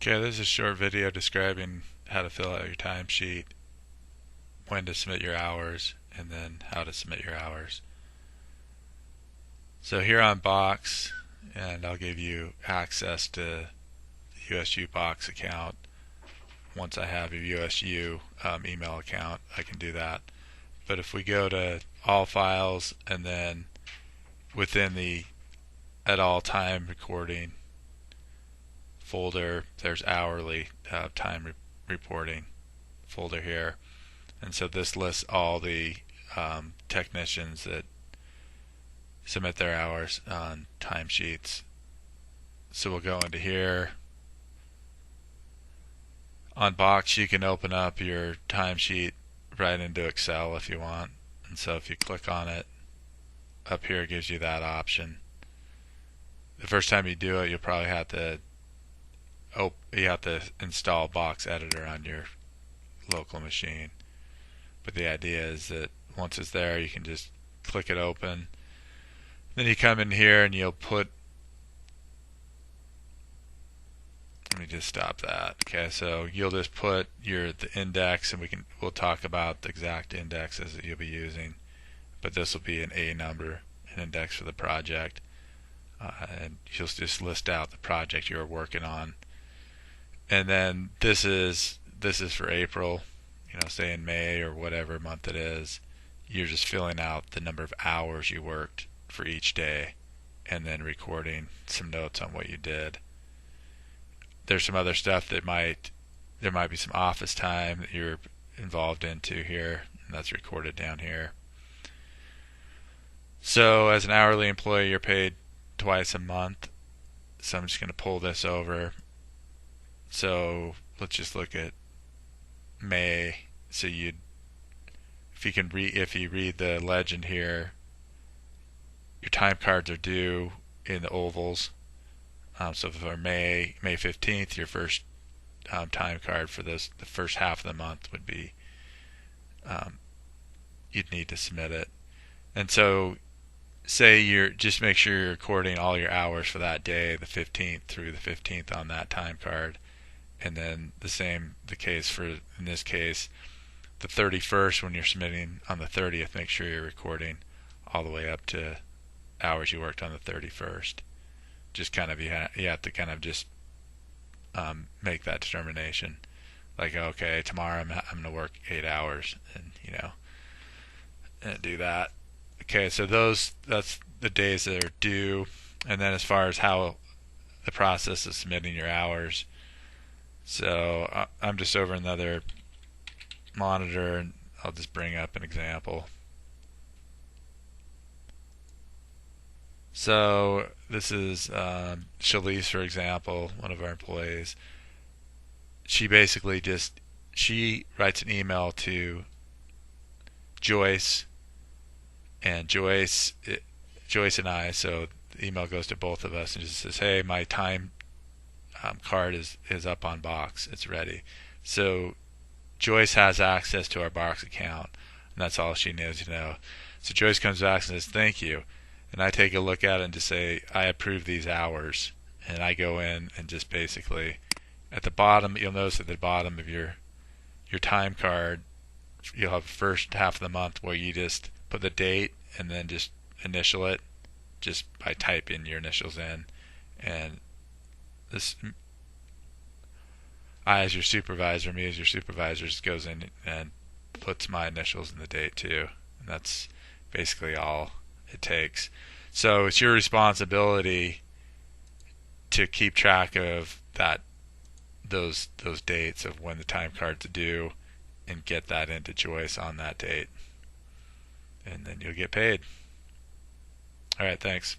Okay, this is a short video describing how to fill out your timesheet, when to submit your hours, and then how to submit your hours. So here on Box, and I'll give you access to the USU Box account. Once I have your USU email account, I can do that. But if we go to All Files and then within the At All Time Recording folder, there's hourly reporting folder here. And so this lists all the technicians that submit their hours on timesheets. So we'll go into here. On Box, you can open up your timesheet right into Excel if you want. And so if you click on it, up here it gives you that option. The first time you do it, you'll probably have to install Box Editor on your local machine. But the idea is that once it's there, you can just click it open. Then you come in here and you'll put, let me just stop that. Okay, so you'll just put the index, and we'll talk about the exact indexes that you'll be using. But this will be an A number, an index for the project, and you'll just list out the project you're working on. And then this is for April, say in May or whatever month it is. You're just filling out the number of hours you worked for each day, and then recording some notes on what you did. There's some other stuff there might be some office time that you're involved into here, and that's recorded down here. So as an hourly employee, you're paid twice a month. So I'm just going to pull this over. So let's just look at May. So if you read the legend here, your time cards are due in the ovals. So for May 15th, your first time card for the first half of the month would be, you'd need to submit it. And so just make sure you're recording all your hours for that day, the 15th through the 15th on that time card. And then the case for, in this case, the 31st, when you're submitting on the 30th, make sure you're recording all the way up to hours you worked on the 31st. Just kind of, you have to kind of just make that determination. Like, okay, tomorrow I'm going to work 8 hours, and and do that. Okay, so that's the days that are due. And then as far as how the process of submitting your hours, so I'm just over another monitor, and I'll just bring up an example. So this is Shalise, for example, one of our employees. She basically she writes an email to Joyce, and Joyce and I, so the email goes to both of us and just says, hey, my time card is up on Box, it's ready. So Joyce has access to our Box account, and that's all she needs to know. So Joyce comes back and says, thank you. And I take a look at it and just say, I approve these hours. And I go in and just basically, at the bottom, you'll notice at the bottom of your time card, you'll have the first half of the month where you just put the date and then just initial it just by typing your initials in. And I, as your supervisor, me as your supervisor, just goes in and puts my initials in the date too. And that's basically all it takes. So it's your responsibility to keep track of those dates of when the time card's due, and get that into Joyce on that date, and then you'll get paid. All right, thanks.